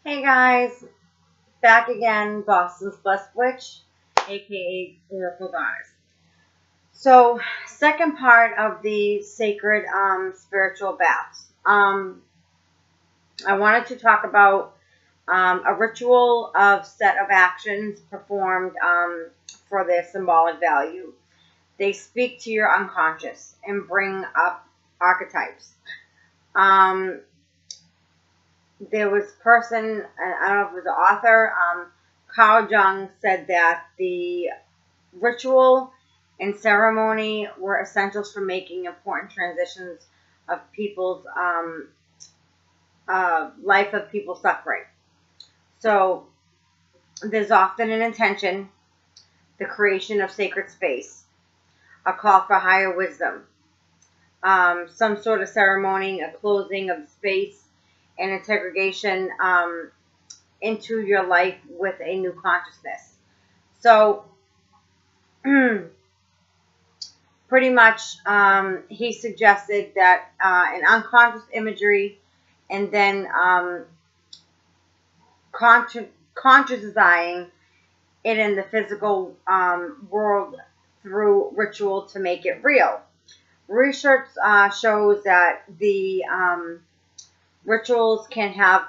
Hey guys, back again, Boston's Blessed Witch, aka Oracle Goddess. So, second part of the sacred spiritual baths. I wanted to talk about a ritual of set of actions performed for their symbolic value. They speak to your unconscious and bring up archetypes. There was a person, I don't know if it was the author, Carl Jung said that the ritual and ceremony were essentials for making important transitions of people's life of people suffering. So there's often an intention, the creation of sacred space, a call for higher wisdom, some sort of ceremony, a closing of space, and integration into your life with a new consciousness. So pretty much he suggested that an unconscious imagery and then consciousizing it in the physical world through ritual to make it real. Research shows that the rituals can have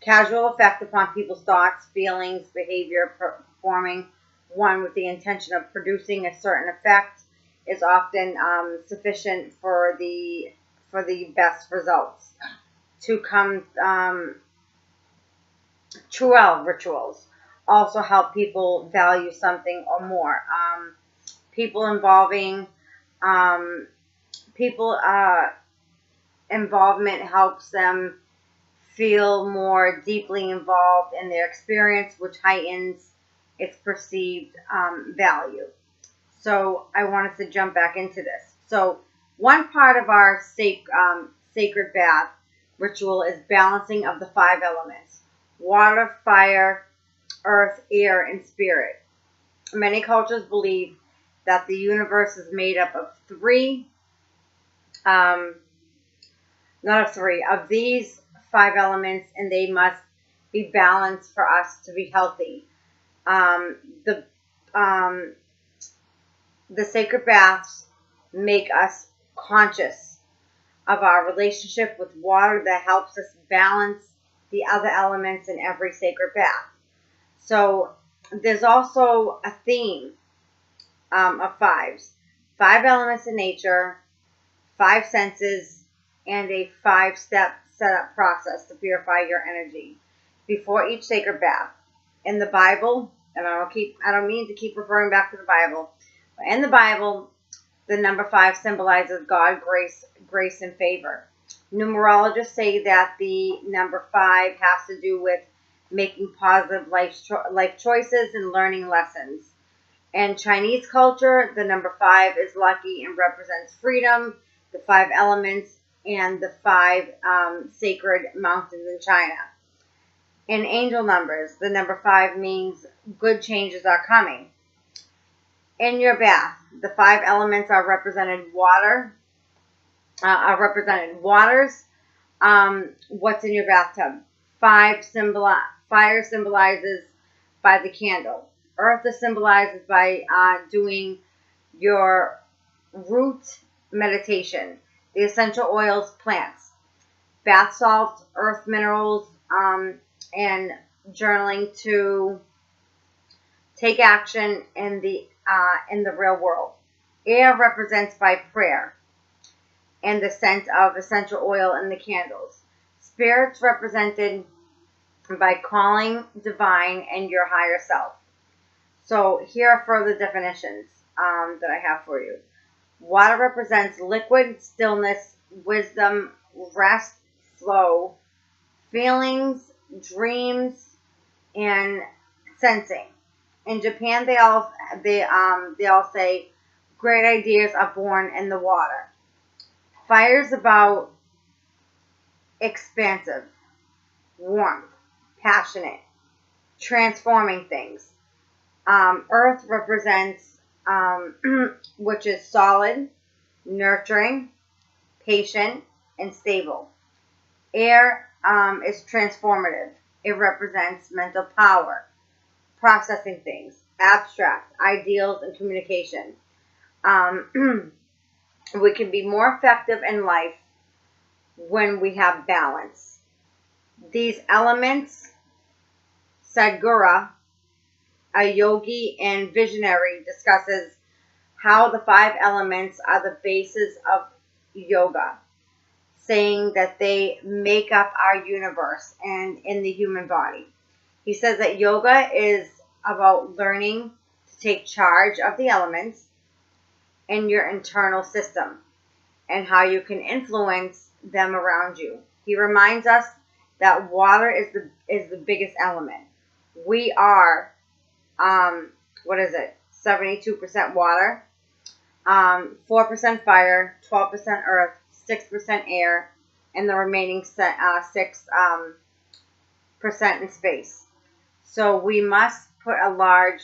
casual effect upon people's thoughts, feelings, behavior. Performing one with the intention of producing a certain effect is often sufficient for the best results. To come, true rituals also help people value something or more. People involving people involvement helps them feel more deeply involved in their experience, which heightens its perceived value. So I wanted to jump back into this. So one part of our sacred bath ritual is balancing of the 5 elements: water, fire, earth, air, and spirit. Many cultures believe that the universe is made up of of these 5 elements, and they must be balanced for us to be healthy. The sacred baths make us conscious of our relationship with water that helps us balance the other elements in every sacred bath. So there's also a theme of 5s. 5 elements in nature, 5 senses, and a 5-step setup process to purify your energy before each sacred bath. In the Bible, and I don't mean to keep referring back to the Bible, but in the Bible, the number 5 symbolizes God, grace, and favor. Numerologists say that the number 5 has to do with making positive life choices and learning lessons. In Chinese culture, the number 5 is lucky and represents freedom, the 5 elements, and the 5 sacred mountains in China. In angel numbers, the number 5 means good changes are coming. In your bath, the 5 elements are represented waters. What's in your bathtub? Fire symbolizes by the candle. Earth is symbolized by doing your root meditation. The essential oils, plants. Bath salts, earth minerals, and journaling to take action in the real world. Air represents by prayer and the scent of essential oil in the candles. Spirits represented by calling divine and your higher self. So here are further definitions that I have for you. Water represents liquid, stillness, wisdom, rest, flow, feelings, dreams, and sensing. In Japan, they all say great ideas are born in the water. Fire is about expansive, warmth, passionate, transforming things. Earth represents, which is solid, nurturing, patient, and stable. Air is transformative. It represents mental power, processing things, abstract, ideals, and communication. We can be more effective in life when we have balance. These elements, Sadhguru, a yogi and visionary, discusses how the 5 elements are the basis of yoga, saying that they make up our universe and in the human body. He says that yoga is about learning to take charge of the elements in your internal system and how you can influence them around you. He reminds us that water is the biggest element. We are 72% water, 4% fire, 12% earth, 6% air, and the remaining 6% in space. So we must put a large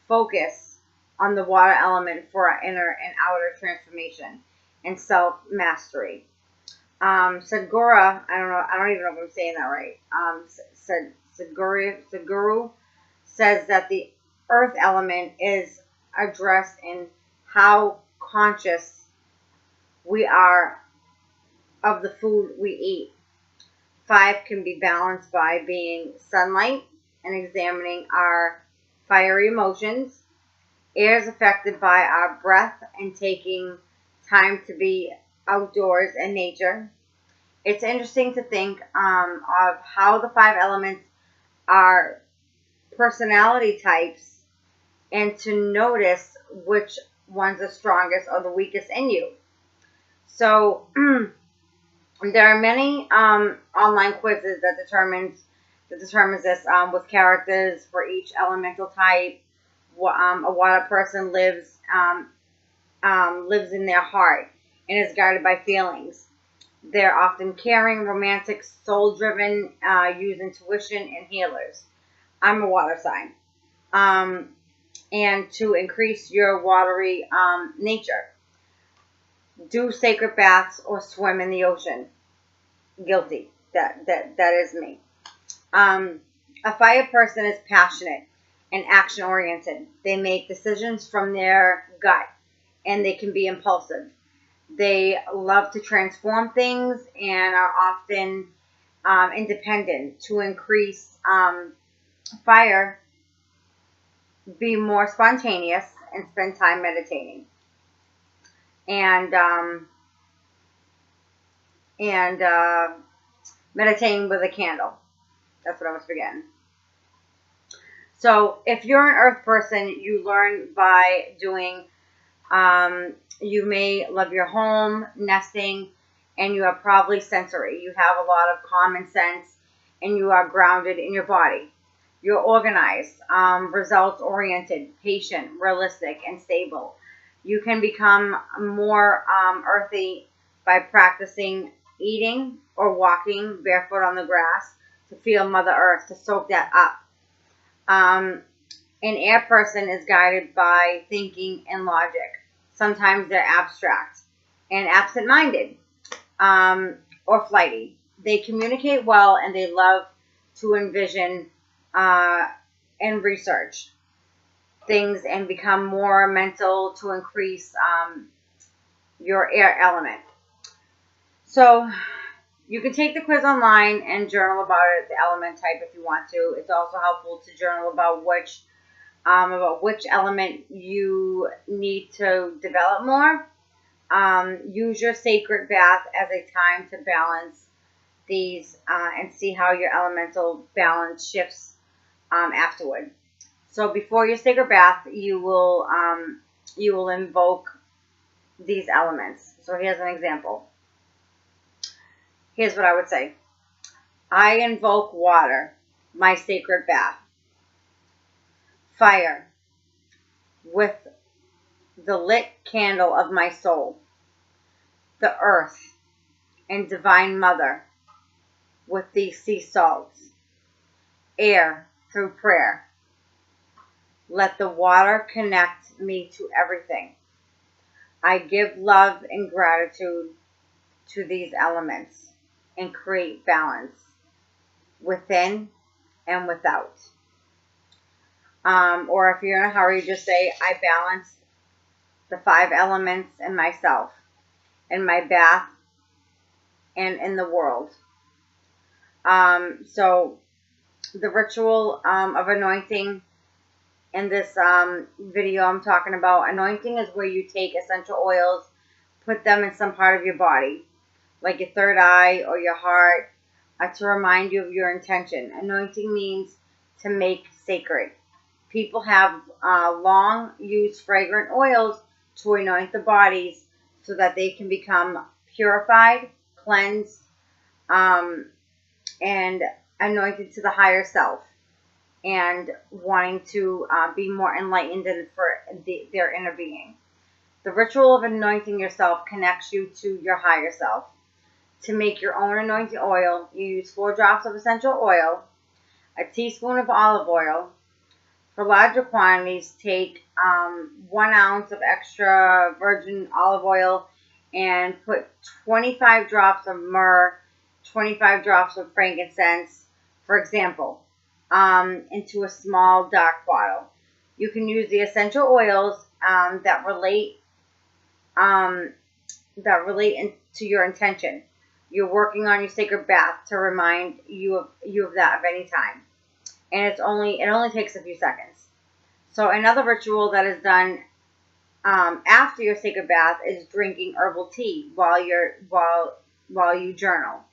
focus on the water element for our inner and outer transformation and self-mastery. Sadhguru, I don't even know if I'm saying that right. Sadhguru says that the earth element is addressed in how conscious we are of the food we eat. 5 can be balanced by being sunlight and examining our fiery emotions. Air is affected by our breath and taking time to be outdoors and nature. It's interesting to think of how the 5 elements are personality types and to notice which one's the strongest or the weakest in you. So there are many online quizzes that determines this with characters for each elemental type. A water person lives in their heart and is guided by feelings. They're often caring, romantic, soul-driven, use intuition, and healers. I'm a water sign. And to increase your watery nature, do sacred baths or swim in the ocean. Guilty. That is me. A fire person is passionate and action-oriented. They make decisions from their gut, and they can be impulsive. They love to transform things and are often independent. To increase fire, be more spontaneous and spend time meditating. And meditating with a candle. That's what I was forgetting. So if you're an earth person, you learn by doing, you may love your home, nesting, and you are probably sensory. You have a lot of common sense, and you are grounded in your body. You're organized, results-oriented, patient, realistic, and stable. You can become more earthy by practicing eating or walking barefoot on the grass to feel Mother Earth, to soak that up. An air person is guided by thinking and logic. Sometimes they're abstract and absent-minded or flighty. They communicate well and they love to envision and research things and become more mental to increase your air element. So you can take the quiz online and journal about it, the element type, if you want to. It's also helpful to journal about which element you need to develop more. Use your sacred bath as a time to balance these and see how your elemental balance shifts afterward. So before your sacred bath, you will invoke these elements. So here's an example. Here's what I would say. I invoke water, my sacred bath. Fire, with the lit candle of my soul. The earth and divine mother, with these sea salts. Air, through prayer. Let the water connect me to everything. I give love and gratitude to these elements and create balance within and without. Or if you're in a hurry, just say, I balance the 5 elements in myself, in my bath, and in the world. So the ritual of anointing in this video I'm talking about, anointing is where you take essential oils, put them in some part of your body, like your third eye or your heart, to remind you of your intention. Anointing means to make sacred. People have long used fragrant oils to anoint the bodies so that they can become purified, cleansed, and anointed to the higher self, and wanting to be more enlightened and for their inner being. The ritual of anointing yourself connects you to your higher self. To make your own anointing oil, you use 4 drops of essential oil, a teaspoon of olive oil. For larger quantities, take 1 ounce of extra virgin olive oil and put 25 drops of myrrh, 25 drops of frankincense, for example, into a small dark bottle. You can use the essential oils that relate to your intention. You're working on your sacred bath to remind you of that at any time. And it only takes a few seconds. So another ritual that is done after your sacred bath is drinking herbal tea while you journal.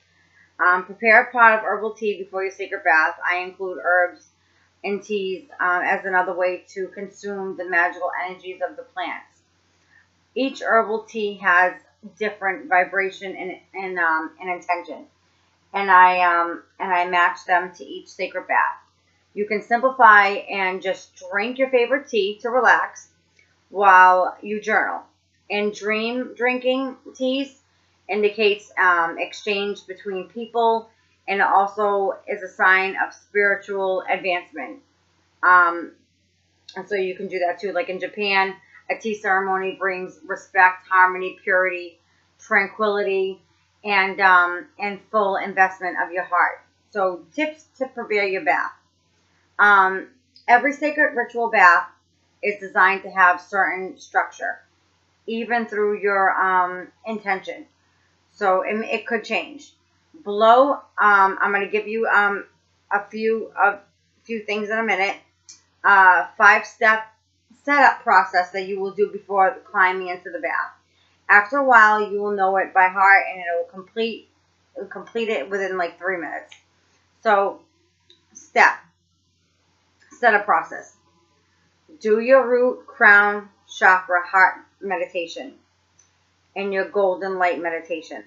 Prepare a pot of herbal tea before your sacred bath. I include herbs and teas as another way to consume the magical energies of the plants. Each herbal tea has different vibration and intention, and I match them to each sacred bath. You can simplify and just drink your favorite tea to relax while you journal. And drinking teas indicates exchange between people, and it also is a sign of spiritual advancement. And so you can do that too. Like in Japan, a tea ceremony brings respect, harmony, purity, tranquility, and full investment of your heart. So tips to prepare your bath. Every sacred ritual bath is designed to have certain structure, even through your intention. So it could change. Below, I'm going to give you a few things in a minute. 5-step setup process that you will do before climbing into the bath. After a while, you will know it by heart, and it will complete it within like 3 minutes. So, setup process. Do your root, crown, chakra, heart meditation, and your golden light meditation.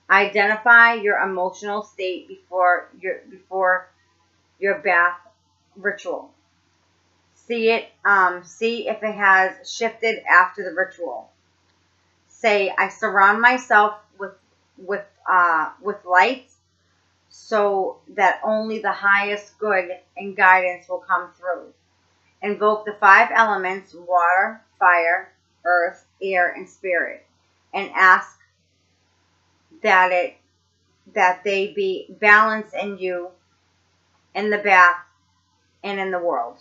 Identify your emotional state before your bath ritual. See if it has shifted after the ritual. Say, I surround myself with light so that only the highest good and guidance will come through. Invoke the 5 elements: water, fire, earth, air, and spirit, and ask that they be balanced in you, in the bath, and in the world.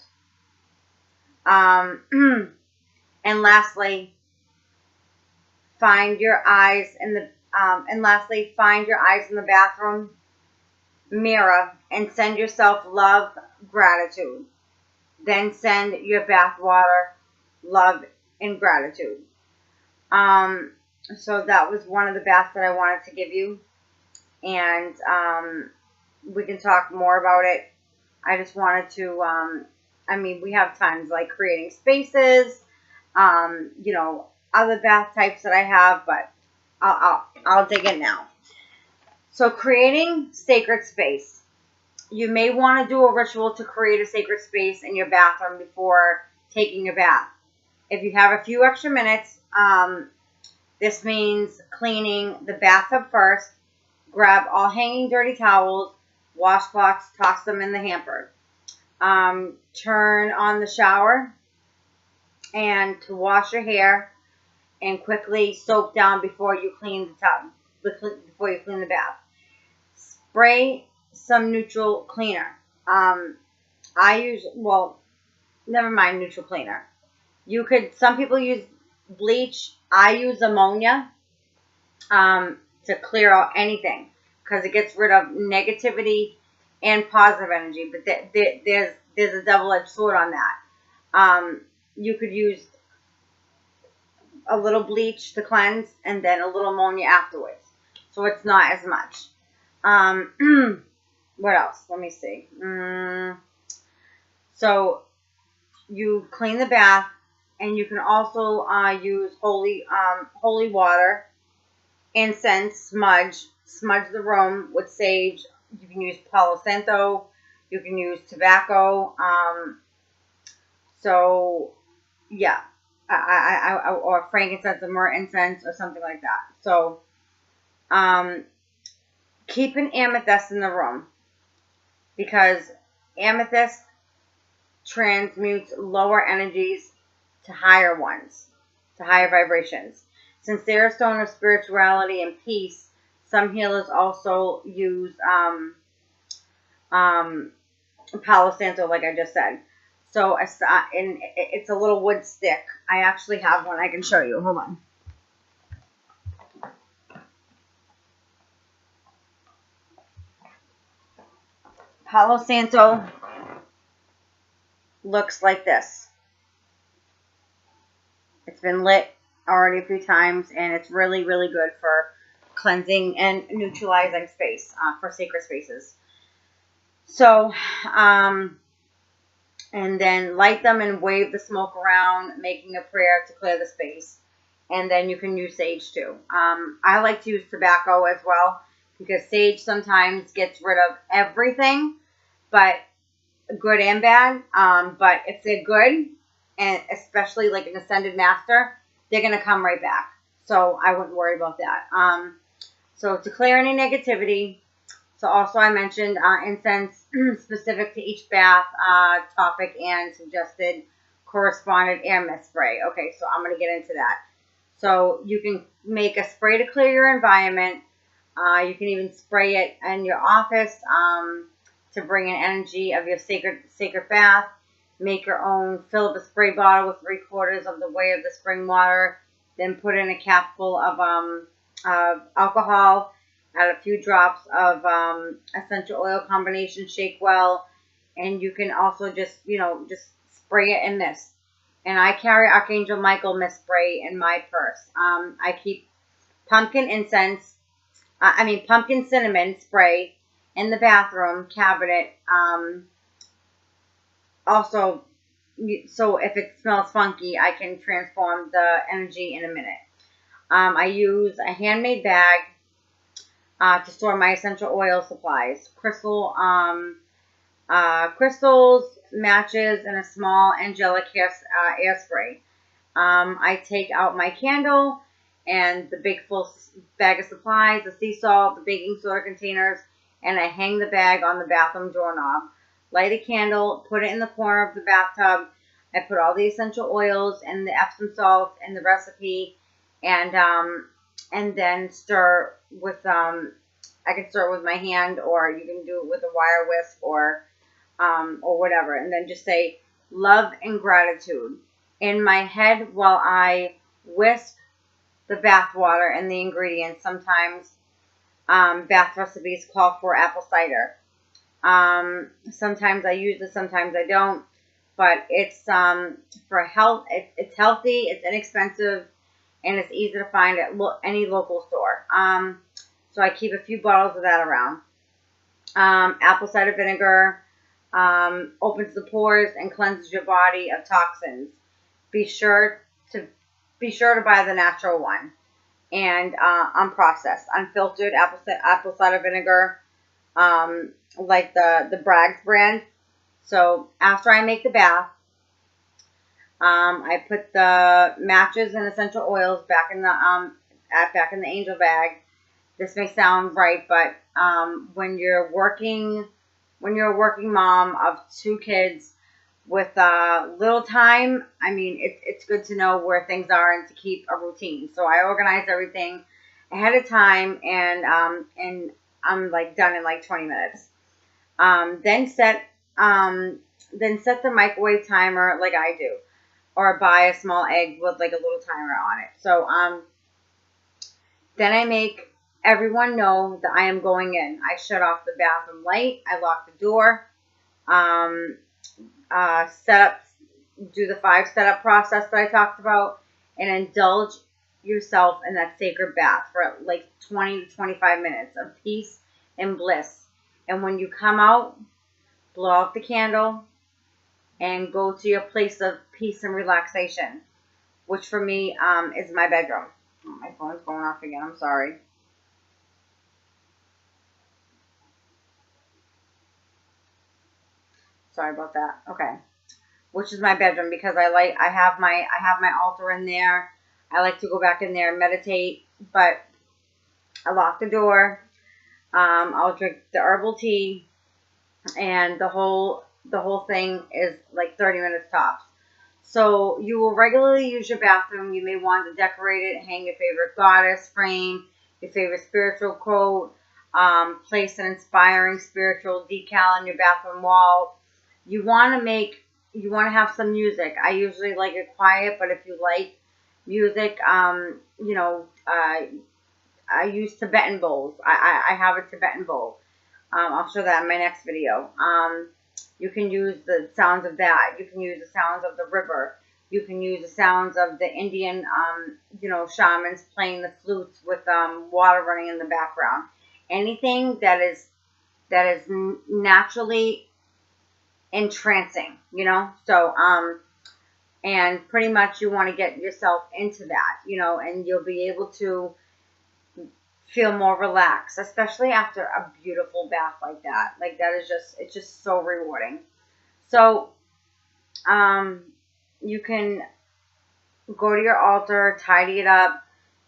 And lastly, find your eyes in the bathroom mirror and send yourself love, gratitude. Then send your bath water love and gratitude. So that was one of the baths that I wanted to give you, and we can talk more about it. I just wanted to, we have tons, like creating spaces, other bath types that I have, but I'll dig in now. So creating sacred space. You may want to do a ritual to create a sacred space in your bathroom before taking a bath. If you have a few extra minutes, this means cleaning the bathtub first. Grab all hanging dirty towels, washcloths, toss them in the hamper. Turn on the shower and to wash your hair, and quickly soak down before you clean the tub, before you clean the bath. Spray some neutral cleaner. I use, well, never mind neutral cleaner. Some people use bleach. I use ammonia to clear out anything because it gets rid of negativity and positive energy. But there's a double-edged sword on that. You could use a little bleach to cleanse and then a little ammonia afterwards. So it's not as much. What else? Let me see. So you clean the bath, and you can also use holy water, incense, smudge the room with sage. You can use Palo Santo. You can use tobacco. So yeah, or frankincense or myrrh incense or something like that. So keep an amethyst in the room because amethyst transmutes lower energies to higher ones, to higher vibrations. Since they're a stone of spirituality and peace, some healers also use Palo Santo, like I just said. So it's a little wood stick. I actually have one I can show you. Hold on. Palo Santo looks like this. It's been lit already a few times, and it's really, really good for cleansing and neutralizing space for sacred spaces. So, and then light them and wave the smoke around, making a prayer to clear the space. And then you can use sage too. I like to use tobacco as well because sage sometimes gets rid of everything, but good and bad. But if they're good, and especially like an ascended master, they're going to come right back. So I wouldn't worry about that. So to clear any negativity. So also I mentioned incense specific to each bath topic and suggested corresponded air mist spray. Okay, so I'm going to get into that. So you can make a spray to clear your environment. You can even spray it in your office to bring in energy of your sacred bath. Make your own. Fill up a spray bottle with 3/4 of the weight of the spring water. Then put in a cap full of alcohol. Add a few drops of essential oil combination. Shake well. And you can also just spray it in mist. And I carry Archangel Michael mist spray in my purse. I keep pumpkin cinnamon spray in the bathroom cabinet. Also, so if it smells funky, I can transform the energy in a minute. I use a handmade bag to store my essential oil supplies, crystals, matches, and a small angelic air spray. I take out my candle and the big full bag of supplies, the sea salt, the baking soda containers, and I hang the bag on the bathroom doorknob. Light a candle, put it in the corner of the bathtub. I put all the essential oils and the Epsom salts and the recipe, and then stir with I can stir it with my hand, or you can do it with a wire whisk or whatever, and then just say love and gratitude in my head while I whisk the bath water and the ingredients. Sometimes bath recipes call for apple cider. Sometimes I use it, sometimes I don't, but it's for health. It's healthy, it's inexpensive, and it's easy to find at any local store. So I keep a few bottles of that around. Apple cider vinegar opens the pores and cleanses your body of toxins. Be sure to buy the natural one and unprocessed, unfiltered apple cider vinegar, like the Bragg's brand. So after I make the bath, I put the matches and essential oils back in the angel bag. This may sound right, but when you're a working mom of 2 kids with little time, I mean, it's good to know where things are and to keep a routine. So I organize everything ahead of time, and I'm like done in like 20 minutes. Then set the microwave timer like I do, or buy a small egg with like a little timer on it. So then I make everyone know that I am going in. I shut off the bathroom light. I lock the door. Do the 5 setup process that I talked about, and indulge yourself in that sacred bath for like 20 to 25 minutes of peace and bliss. And when you come out, blow out the candle and go to your place of peace and relaxation, which for me is my bedroom. Oh, my phone's going off again. I'm sorry. Sorry about that. Okay. Which is my bedroom, because I have my altar in there. I like to go back in there and meditate, but I lock the door. I'll drink the herbal tea, and the whole thing is like 30 minutes tops. So you will regularly use your bathroom. You may want to decorate it, hang your favorite goddess frame, your favorite spiritual quote, place an inspiring spiritual decal on your bathroom wall. You want to have some music. I usually like it quiet, but if you like music, I use Tibetan bowls. I have a Tibetan bowl. I'll show that in my next video. You can use the sounds of that. You can use the sounds of the river. You can use the sounds of the Indian, shamans playing the flutes with water running in the background. Anything that is naturally entrancing, So, and pretty much you want to get yourself into that, and you'll be able to feel more relaxed, especially after a beautiful bath like that. Like that is it's just so rewarding. So, you can go to your altar, tidy it up,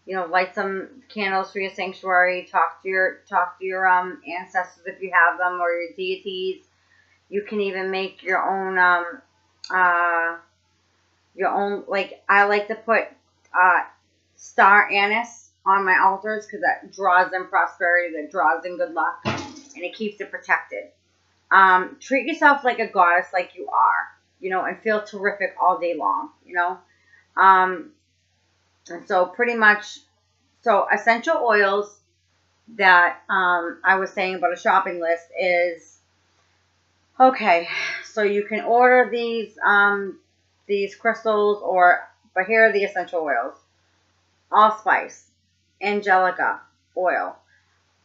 light some candles for your sanctuary, talk to your ancestors if you have them, or your deities. You can even make your own, like I like to put star anise on my altars, because that draws in prosperity, that draws in good luck, and it keeps it protected. Treat yourself like a goddess, like you are, and feel terrific all day long, And so pretty much, essential oils that I was saying about a shopping list is, okay, so you can order these crystals, but here are the essential oils: allspice, angelica oil,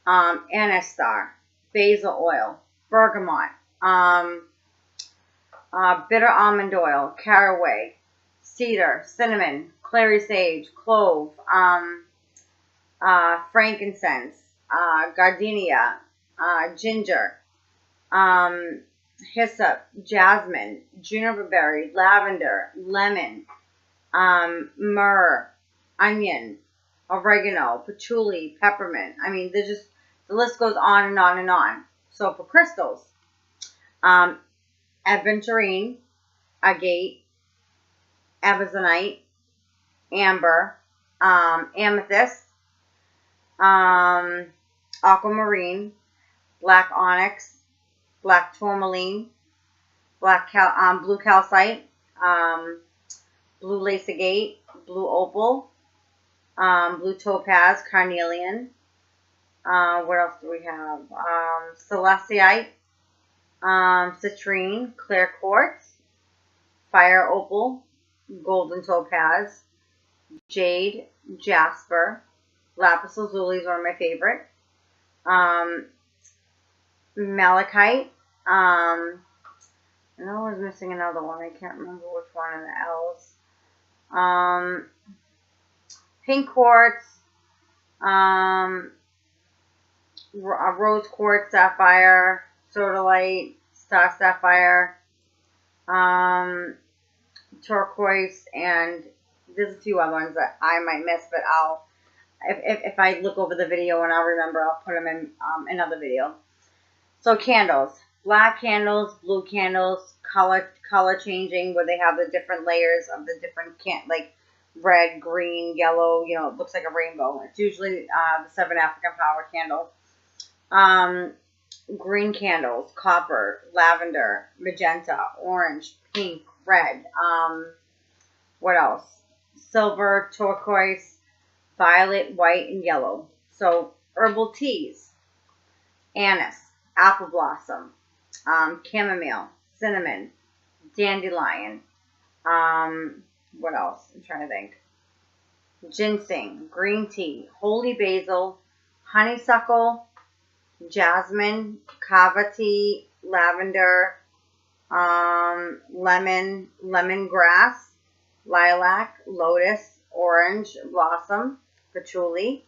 anise star, basil oil, bergamot, bitter almond oil, caraway, cedar, cinnamon, clary sage, clove, frankincense, gardenia, ginger, hyssop, jasmine, juniper berry, lavender, lemon, myrrh, onion, oregano, patchouli, peppermint. I mean, the list goes on and on and on. So for crystals, aventurine, agate, ebonite, amber, amethyst, aquamarine, black onyx, black tourmaline, blue calcite, blue lace agate, blue opal, blue topaz, carnelian. What else do we have? Celestite, citrine, clear quartz, fire opal, golden topaz, jade, jasper, lapis lazuli is one of my favorite. Malachite. I know I was missing another one. I can't remember which one in the L's. Pink quartz. Rose quartz, sapphire, sodalite, star sapphire, turquoise, and there's a few other ones that I might miss, but if I look over the video and I'll remember, I'll put them in another video. So candles, black candles, blue candles, color changing, where they have the different layers of the different like red, green, yellow. It looks like a rainbow. It's usually the 7 African Power candle. green candles, copper, lavender, magenta, orange, pink, red. What else? Silver, turquoise, violet, white, and yellow. So herbal teas, anise, apple blossom, chamomile, cinnamon, dandelion. What else? I'm trying to think. Ginseng, green tea, holy basil, honeysuckle, jasmine, kava tea, lavender, lemongrass, lilac, lotus, orange blossom, patchouli,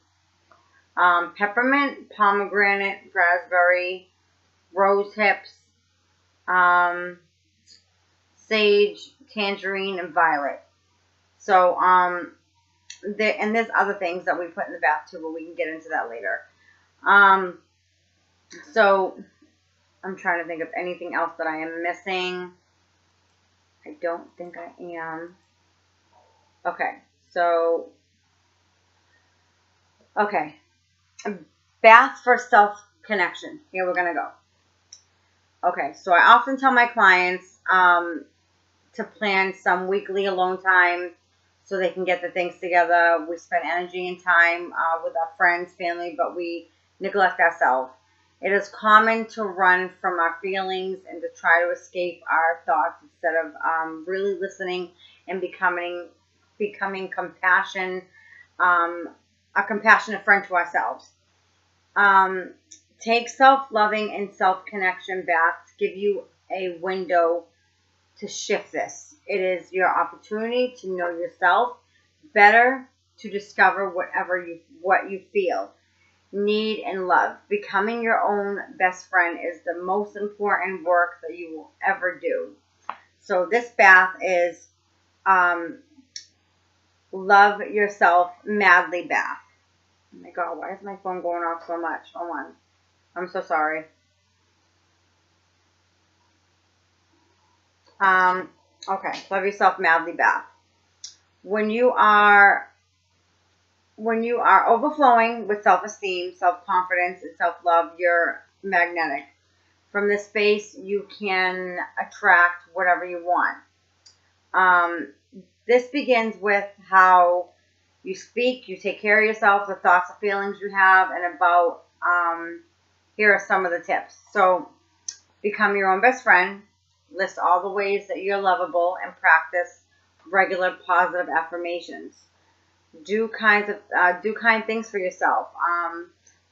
peppermint, pomegranate, raspberry, rose hips, sage, tangerine, and violet. So, and there's other things that we put in the bath too, but we can get into that later. So I'm trying to think of anything else that I am missing. I don't think I am. Okay, so, okay. Bath for self-connection. Here we're going to go. Okay, so I often tell my clients to plan some weekly alone time so they can get the things together. We spend energy and time with our friends, family, but we neglect ourselves. It is common to run from our feelings and to try to escape our thoughts instead of really listening and becoming a compassionate friend to ourselves. Take self-loving and self-connection baths give you a window to shift this. It is your opportunity to know yourself better, to discover what you feel, need, and love. Becoming your own best friend is the most important work that you will ever do. So this bath is Love Yourself Madly Bath. Oh my God, why is my phone going off so much? Hold on. I'm so sorry. Okay, Love Yourself Madly Bath. When you are overflowing with self-esteem, self-confidence, and self-love, you're magnetic. From this space, you can attract whatever you want. This begins with how you speak, you take care of yourself, the thoughts and feelings you have, and about, here are some of the tips. So, become your own best friend. List all the ways that you're lovable and practice regular positive affirmations. Do kind things for yourself,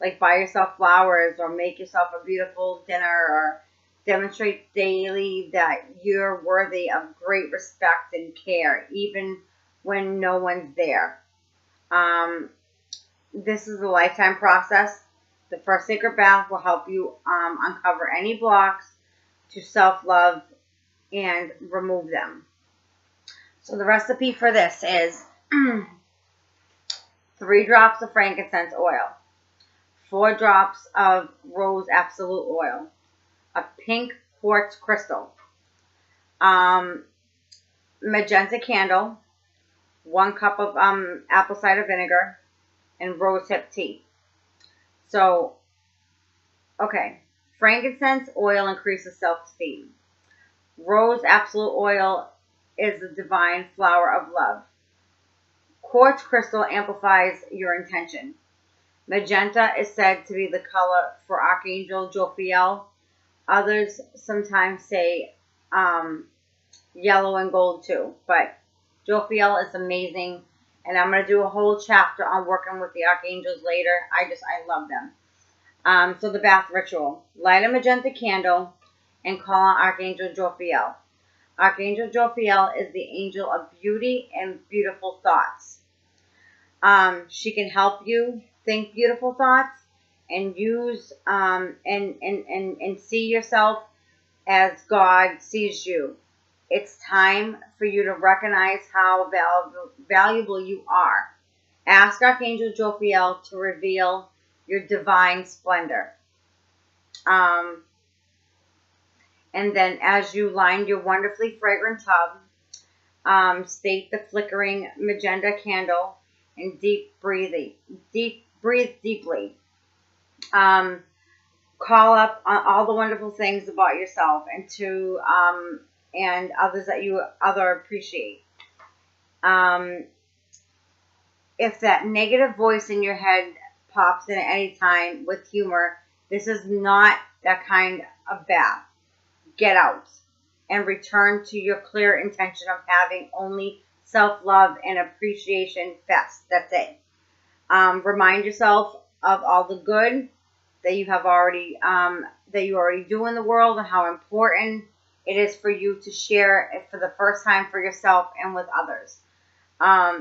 like buy yourself flowers or make yourself a beautiful dinner, or demonstrate daily that you're worthy of great respect and care, even when no one's there. This is a lifetime process. The first sacred bath will help you uncover any blocks to self-love and remove them. So the recipe for this is 3 drops of frankincense oil, 4 drops of rose absolute oil, a pink quartz crystal, magenta candle, 1 cup of apple cider vinegar, and rose hip tea. So, okay, frankincense oil increases self-esteem. Rose absolute oil is the divine flower of love. Quartz crystal amplifies your intention. Magenta is said to be the color for Archangel Jophiel. Others sometimes say yellow and gold too, but Jophiel is amazing, and I'm going to do a whole chapter on working with the archangels later. I love them. So the bath ritual. Light a magenta candle and call on Archangel Jophiel. Archangel Jophiel is the angel of beauty and beautiful thoughts. She can help you think beautiful thoughts and use and see yourself as God sees you. It's time for you to recognize how valuable you are. Ask Archangel Jophiel to reveal your divine splendor. And then as you line your wonderfully fragrant tub, state the flickering magenta candle and breathe deeply. call up on all the wonderful things about yourself and others that you appreciate. If that negative voice in your head pops in at any time with humor, this is not that kind of bath. Get out and return to your clear intention of having only self-love and appreciation fest. That's it. Remind yourself of all the good that you have already do in the world and how important it is for you to share it for the first time for yourself and with others.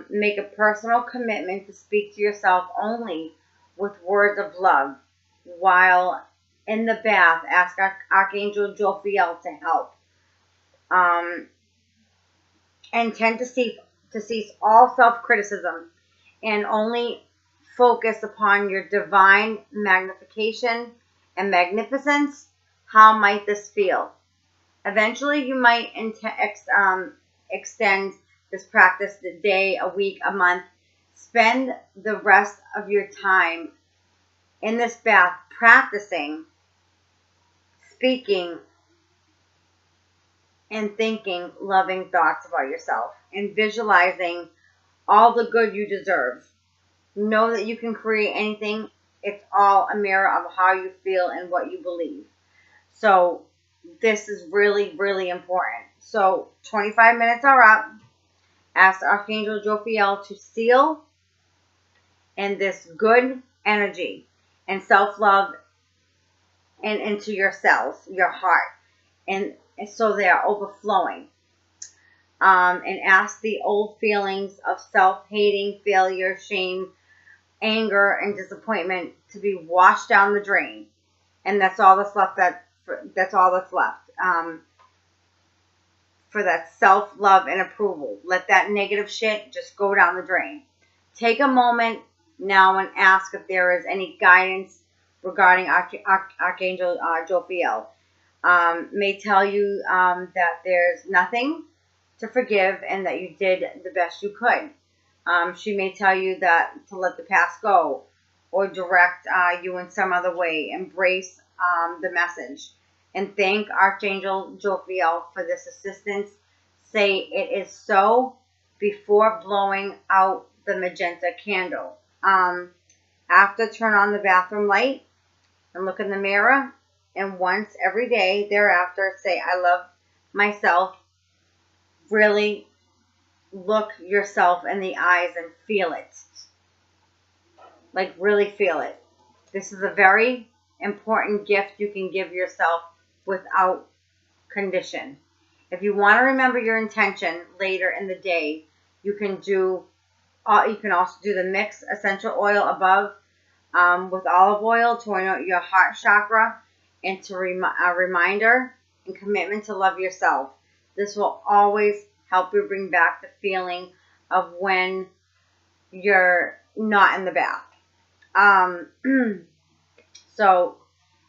Make a personal commitment to speak to yourself only with words of love. While in the bath, ask Archangel Jophiel to help. And tend to cease all self-criticism and only focus upon your divine magnification and magnificence. How might this feel? Eventually, you might extend this practice a day, a week, a month. Spend the rest of your time in this bath practicing, speaking, and thinking loving thoughts about yourself and visualizing all the good you deserve. Know that you can create anything. It's all a mirror of how you feel and what you believe. So this is really, really important. So 25 minutes are up. Ask Archangel Jophiel to seal in this good energy and self-love and into your cells, your heart, and so they are overflowing. And ask the old feelings of self-hating, failure, shame, anger, and disappointment to be washed down the drain. And that's all that's left. That's all that's left. For that self-love and approval. Let that negative shit just go down the drain. Take a moment now and ask if there is any guidance regarding Archangel Jophiel. May tell you that there's nothing to forgive and that you did the best you could. She may tell you that to let the past go or direct you in some other way. Embrace the message and thank Archangel Jophiel for this assistance. Say it is so before blowing out the magenta candle. After, turn on the bathroom light and look in the mirror. And once every day thereafter, say, I love myself. Really look yourself in the eyes and feel it. Like, really feel it. This is a very important gift you can give yourself without condition. If you want to remember your intention later in the day, you can also do the mixed essential oil above with olive oil to anoint your heart chakra and to a reminder and commitment to love yourself. This will always help you bring back the feeling of when you're not in the bath. So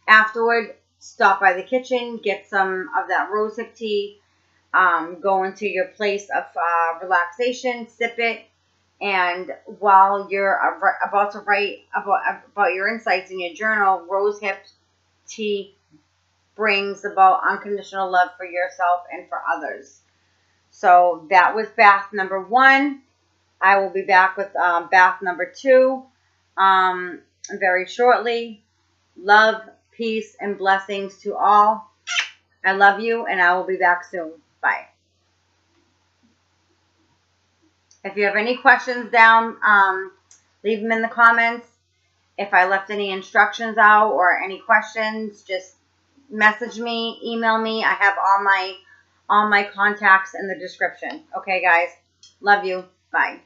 afterward, stop by the kitchen, get some of that rosehip tea, go into your place of relaxation, sip it, and while you're about to write about your insights in your journal, rosehip tea brings about unconditional love for yourself and for others. So that was bath number 1. I will be back with bath number 2 very shortly. Love, peace, and blessings to all. I love you, and I will be back soon. Bye. If you have any questions down, leave them in the comments. If I left any instructions out or any questions, just message me, email me. I have all my contacts in the description. Okay, guys. Love you. Bye.